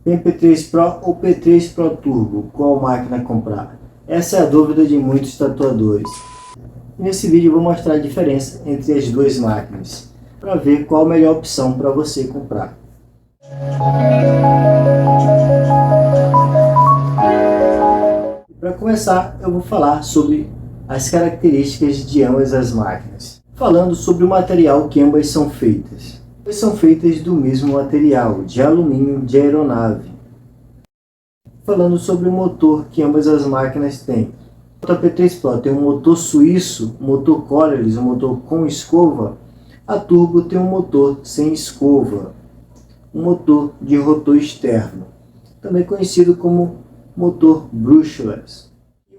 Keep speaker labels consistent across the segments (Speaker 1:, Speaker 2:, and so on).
Speaker 1: Tem P3 Pro ou P3 Pro Turbo? Qual máquina comprar? Essa é a dúvida de muitos tatuadores. Nesse vídeo eu vou mostrar a diferença entre as duas máquinas, para ver qual a melhor opção para você comprar. Para começar, eu vou falar sobre as características de ambas as máquinas. Falando sobre o material que ambas são feitas. Ambas são feitas do mesmo material, de alumínio de aeronave. Falando sobre o motor que ambas as máquinas têm. A P3 Pro tem um motor suíço, um motor Coreless, um motor com escova. A Turbo tem um motor sem escova, um motor de rotor externo, também conhecido como motor brushless.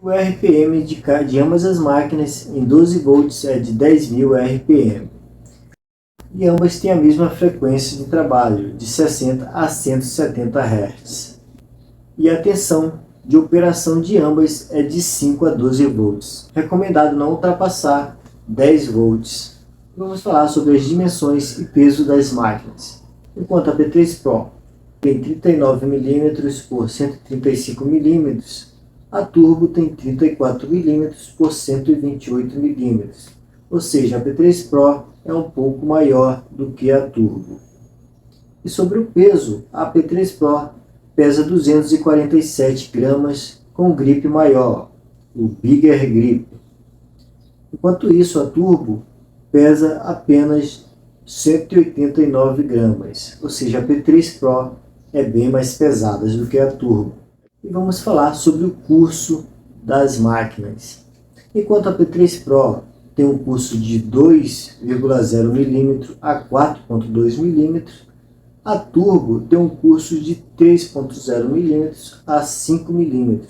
Speaker 1: O RPM de ambas as máquinas em 12 volts é de 10.000 RPM. E ambas têm a mesma frequência de trabalho, de 60 a 170 Hz. E a tensão de operação de ambas é de 5 a 12 volts. Recomendado não ultrapassar 10 volts. Vamos falar sobre as dimensões e peso das máquinas. Enquanto a P3 Pro tem 39 mm por 135 mm, a Turbo tem 34 mm por 128 mm. Ou seja, a P3 Pro é um pouco maior do que a Turbo. E sobre o peso, a P3 Pro pesa 247 gramas com grip maior, o Bigger Grip. Enquanto isso, a Turbo pesa apenas 189 gramas, ou seja, a P3 Pro é bem mais pesada do que a Turbo. E vamos falar sobre o curso das máquinas. Enquanto a P3 Pro tem um curso de 2,0 mm a 4,2 mm, a Turbo tem um curso de 3,0 mm a 5 mm.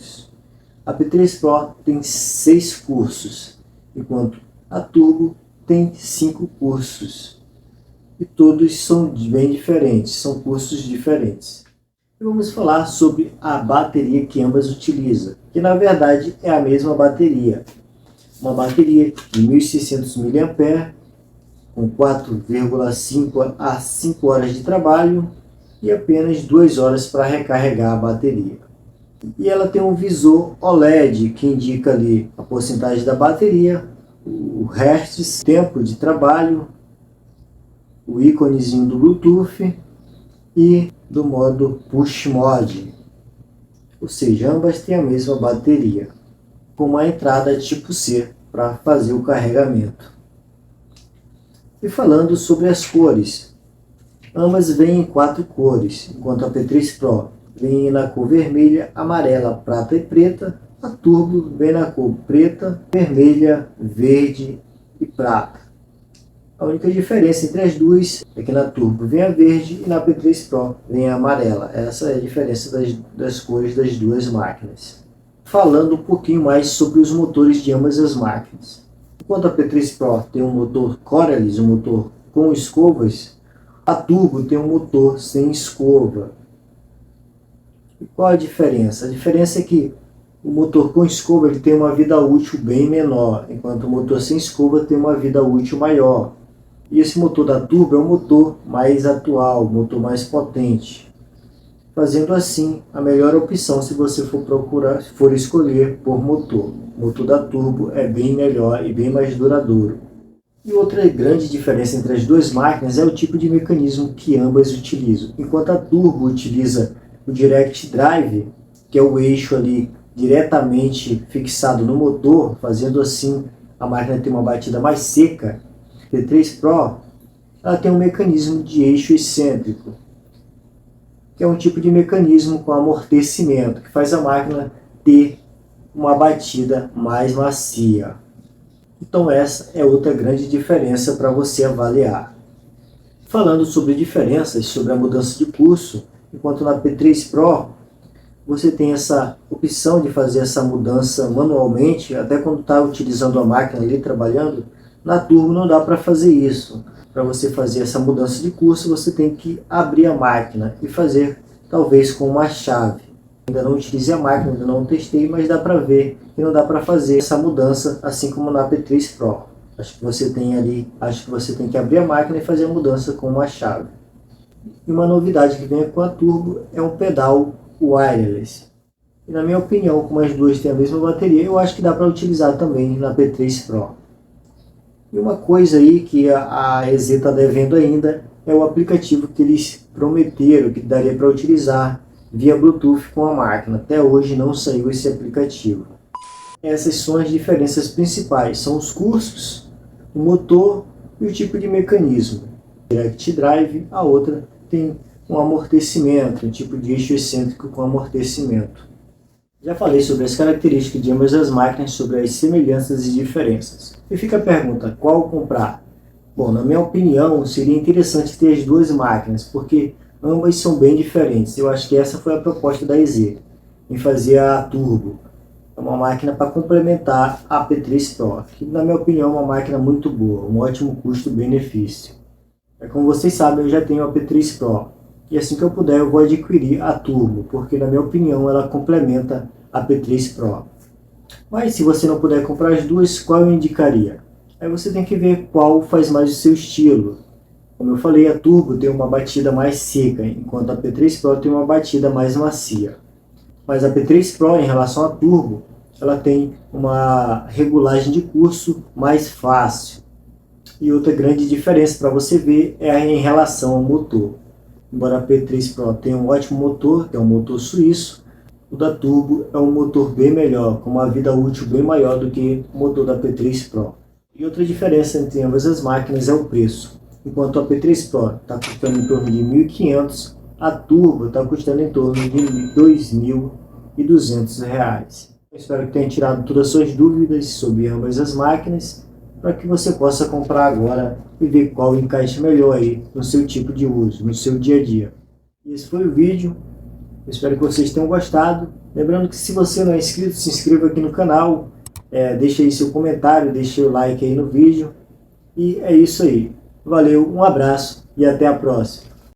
Speaker 1: A P3 Pro tem 6 cursos, enquanto a Turbo tem 5 cursos. E todos são bem diferentes, são cursos diferentes. E vamos falar sobre a bateria que ambas utilizam, que na verdade é a mesma bateria. Uma bateria de 1.600 mAh, com 4,5 a 5 horas de trabalho e apenas 2 horas para recarregar a bateria. E ela tem um visor OLED que indica ali a porcentagem da bateria, o Hertz, tempo de trabalho, o íconezinho do Bluetooth e do modo Push Mode. Ou seja, ambas têm a mesma bateria, com uma entrada tipo C para fazer o carregamento. E falando sobre as cores, ambas vêm em 4 cores, enquanto a P3 Pro vem na cor vermelha, amarela, prata e preta, a Turbo vem na cor preta, vermelha, verde e prata. A única diferença entre as duas é que na Turbo vem a verde e na P3 Pro vem a amarela. Essa é a diferença das cores das duas máquinas. Falando um pouquinho mais sobre os motores de ambas as máquinas. Enquanto a P3 Pro tem um motor Coreless, um motor com escovas, a Turbo tem um motor sem escova. E qual a diferença? A diferença é que o motor com escova ele tem uma vida útil bem menor, enquanto o motor sem escova tem uma vida útil maior. E esse motor da Turbo é um motor mais atual, um motor mais potente. Fazendo assim a melhor opção se você for escolher por motor. O motor da Turbo é bem melhor e bem mais duradouro. E outra grande diferença entre as duas máquinas é o tipo de mecanismo que ambas utilizam. Enquanto a Turbo utiliza o Direct Drive, que é o eixo ali diretamente fixado no motor, fazendo assim a máquina ter uma batida mais seca, a P3 Pro ela tem um mecanismo de eixo excêntrico, que é um tipo de mecanismo com amortecimento, que faz a máquina ter uma batida mais macia. Então essa é outra grande diferença para você avaliar. Falando sobre diferenças, sobre a mudança de curso, enquanto na P3 Pro você tem essa opção de fazer essa mudança manualmente, até quando está utilizando a máquina ali trabalhando, na Turbo não dá para fazer isso. Para você fazer essa mudança de curso, você tem que abrir a máquina e fazer talvez com uma chave. Ainda não utilizei a máquina, ainda não testei, mas dá para ver que não dá para fazer essa mudança assim como na P3 Pro. Acho que você tem que abrir a máquina e fazer a mudança com uma chave. E uma novidade que vem com a Turbo é um pedal wireless. E na minha opinião, como as duas têm a mesma bateria, eu acho que dá para utilizar também na P3 Pro. E uma coisa aí que a EZ está devendo ainda é o aplicativo que eles prometeram que daria para utilizar via Bluetooth com a máquina. Até hoje não saiu esse aplicativo. Essas são as diferenças principais, são os custos, o motor e o tipo de mecanismo. Direct Drive, a outra tem um amortecimento, um tipo de eixo excêntrico com amortecimento. Já falei sobre as características de ambas as máquinas, sobre as semelhanças e diferenças. E fica a pergunta, qual comprar? Bom, na minha opinião, seria interessante ter as duas máquinas, porque ambas são bem diferentes. Eu acho que essa foi a proposta da EZ, em fazer a Turbo. É uma máquina para complementar a P3 Pro, que na minha opinião é uma máquina muito boa, um ótimo custo-benefício. Como vocês sabem, eu já tenho a P3 Pro, e assim que eu puder eu vou adquirir a Turbo, porque na minha opinião ela complementa a P3 Pro. Mas se você não puder comprar as duas, qual eu indicaria? Aí você tem que ver qual faz mais o seu estilo. Como eu falei, a Turbo tem uma batida mais seca, enquanto a P3 Pro tem uma batida mais macia. Mas a P3 Pro, em relação à Turbo, ela tem uma regulagem de curso mais fácil. E outra grande diferença para você ver é em relação ao motor. Embora a P3 Pro tenha um ótimo motor, que é um motor suíço, o da Turbo é um motor bem melhor, com uma vida útil bem maior do que o motor da P3 Pro. E outra diferença entre ambas as máquinas é o preço. Enquanto a P3 Pro está custando em torno de R$ 1.500, a Turbo está custando em torno de R$ 2.200. Espero que tenha tirado todas as suas dúvidas sobre ambas as máquinas, para que você possa comprar agora e ver qual encaixa melhor aí no seu tipo de uso, no seu dia a dia. E esse foi o vídeo, eu espero que vocês tenham gostado. Lembrando que se você não é inscrito, se inscreva aqui no canal, deixe aí seu comentário, deixe o like aí no vídeo. E é isso aí. Valeu, um abraço e até a próxima.